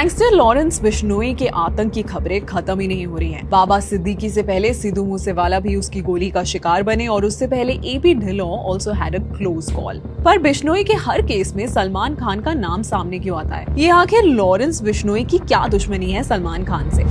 Gangster Lawrence Bishnoi के आतंक की खबरें खत्म ही नहीं हो रही हैं। बाबा सिद्दीकी से पहले सिद्धू मूसेवाला भी उसकी गोली का शिकार बने और उससे पहले AP Dhillon also had a close call. पर बिश्नोई के हर केस में सलमान खान का नाम सामने क्यों आता है? ये आखिर लॉरेंस बिश्नोई की क्या दुश्मनी है सलमान खान से?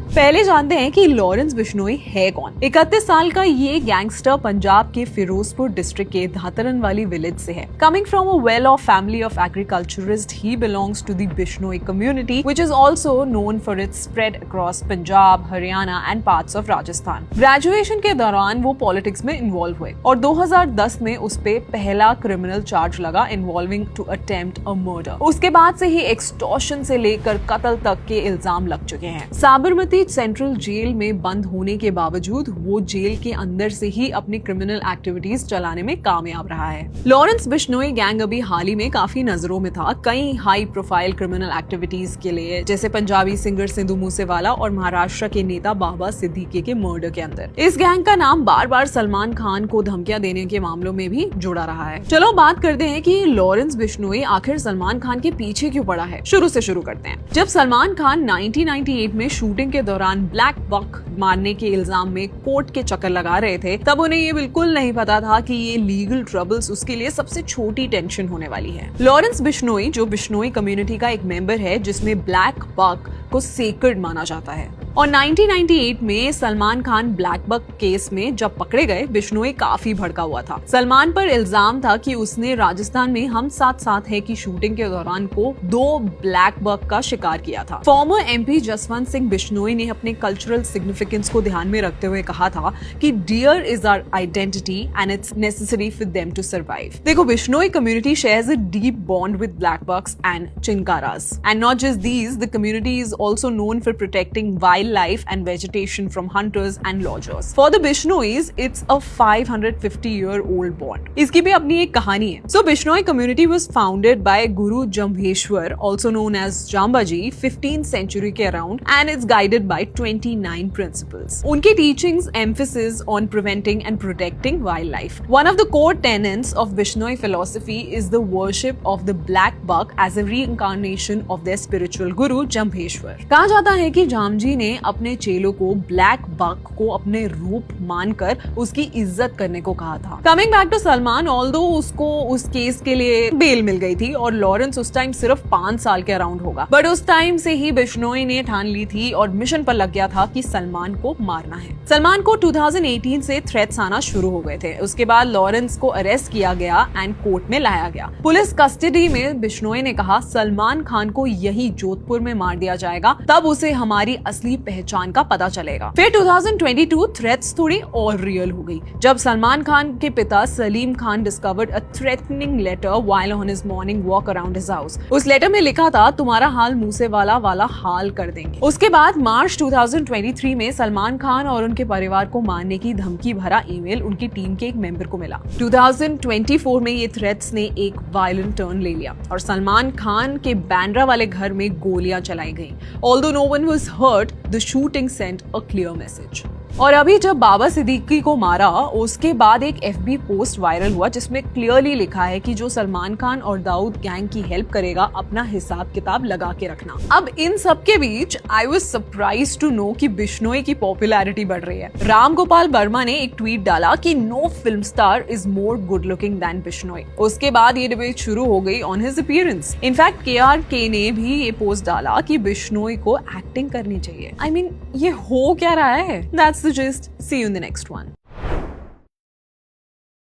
पहले जानते हैं कि लॉरेंस बिश्नोई है कौन। 31 साल का ये गैंगस्टर पंजाब के फिरोजपुर डिस्ट्रिक्ट के धातरन वाली विलेज से है। Coming from a well off family of agriculturist, he belongs to the Bishnoi community which is also known for its spread across Punjab, Haryana and parts of Rajasthan. Graduation के दौरान वो पॉलिटिक्स में इन्वॉल्व हुए और 2010 में उस पे पहला क्रिमिनल चार्ज लगा involving to attempt a murder. उसके बाद से ही एक्सटॉर्शन से लेकर कत्ल तक के इल्जाम लग चुके हैं। साबरमती सेंट्रल जेल में बंद होने के बावजूद वो जेल के अंदर से ही अपनी क्रिमिनल एक्टिविटीज चलाने में कामयाब रहा है। लॉरेंस बिश्नोई गैंग अभी हाल ही में काफी नजरों में था, कई हाई प्रोफाइल क्रिमिनल एक्टिविटीज के लिए, जैसे पंजाबी सिंगर सिद्धू मूसेवाला और महाराष्ट्र के नेता बाबा सिद्दीकी के मर्डर के अंदर। इस गैंग का नाम बार बार सलमान खान को धमकियां देने के मामलों में भी जुड़ा रहा है। चलो बात करते हैं कि लॉरेंस बिश्नोई आखिर सलमान खान के पीछे क्यों पड़ा है। शुरू से शुरू करते हैं। जब सलमान खान 1998 में शूटिंग के दौरान ब्लैक बक मारने के इल्जाम में कोर्ट के चक्कर लगा रहे थे, तब उन्हें ये बिल्कुल नहीं पता था कि ये लीगल ट्रबल्स उसके लिए सबसे छोटी टेंशन होने वाली है। लॉरेंस बिश्नोई जो बिश्नोई कम्युनिटी का एक मेंबर है, जिसमें ब्लैक बक को सेक्रेड माना जाता है, और 1998 में Salman Khan black buck case में जब पकड़े गए, बिश्नोई काफी भड़का हुआ था। सलमान पर इल्जाम था कि उसने राजस्थान में हम साथ साथ है की शूटिंग के दौरान को 2 ब्लैक बक का शिकार किया था। फॉर्मर एमपी जसवंत सिंह बिश्नोई ने अपने कल्चरल सिग्निफिकेंस को ध्यान में रखते हुए कहा था कि deer is our identity and it's necessary for them to survive. देखो, Bishnoi community shares a deep bond with black bucks and chinkaras, and not just these, the community is also known for protecting wildlife and vegetation from hunters and lodgers. For the Bishnois, it's a 550-year-old bond. इसकी भी अपनी एक कहानी है. So Bishnoi community was founded by Guru Jambheshwar, also known as Jambaji, 15th century के around, and it's guided by 29 principles. उनकी teachings emphasis on preventing and protecting wildlife. One of the core tenets of Bishnoi philosophy is the worship of the black buck as a reincarnation of their spiritual guru Jambheshwar. कहा जाता है कि जामजी ने अपने चेलों को black buck को अपने रूप मानकर उसकी इज्जत करने को कहा था। Coming back to Salman, although उसको उस केस के लिए बेल मिल गई थी और लॉरेंस उस टाइम सिर्फ 5 साल के अराउंड होगा, बट उस टाइम से ही बिश्नोई ने ठान ली थी और मिशन पर लग गया था कि सलमान को मारना है। सलमान को 2018 से थ्रेट्स आना शुरू हो गए थे। उसके बाद लॉरेंस को अरेस्ट किया गया एंड कोर्ट में लाया गया। पुलिस कस्टडी में बिश्नोई ने कहा सलमान खान को यही जोधपुर में मार दिया जाएगा, तब उसे हमारी असली पहचान का पता चलेगा। फिर 2022 थ्रेट्स थोड़ी और रियल हो गई जब सलमान खान के पिता Salim Khan discovered a threatening letter while on his morning walk around his house. उस लेटर में लिखा था, तुम्हारा हाल मूसेवाला वाला हाल कर देंगे। उसके बाद मार्च 2023 में सलमान खान और उनके परिवार को मारने की धमकी भरा ईमेल उनकी टीम के एक मेंबर को मिला। 2024 में ये थ्रेट्स ने एक वायलेंट टर्न ले लिया और सलमान खान के बैंड्रा वाले घर में गोलियां चलाई गई। Although no one was hurt, the shooting sent a clear message. और अभी जब बाबा सिद्दीकी को मारा, उसके बाद एक FB पोस्ट वायरल हुआ जिसमें क्लियरली लिखा है कि जो सलमान खान और दाऊद गैंग की हेल्प करेगा, अपना हिसाब किताब लगा के रखना। अब इन सब के बीच I was surprised to know कि बिश्नोई की पॉपुलैरिटी बढ़ रही है। राम गोपाल वर्मा ने एक ट्वीट डाला कि no film star is more good looking than Bishnoi. उसके बाद ये डिबेट शुरू हो गई on his appearance. In fact KRK ने भी ये पोस्ट डाला कि बिश्नोई को एक्टिंग करनी चाहिए। I mean, ये हो क्या रहा है? That's the gist. See you in the next one.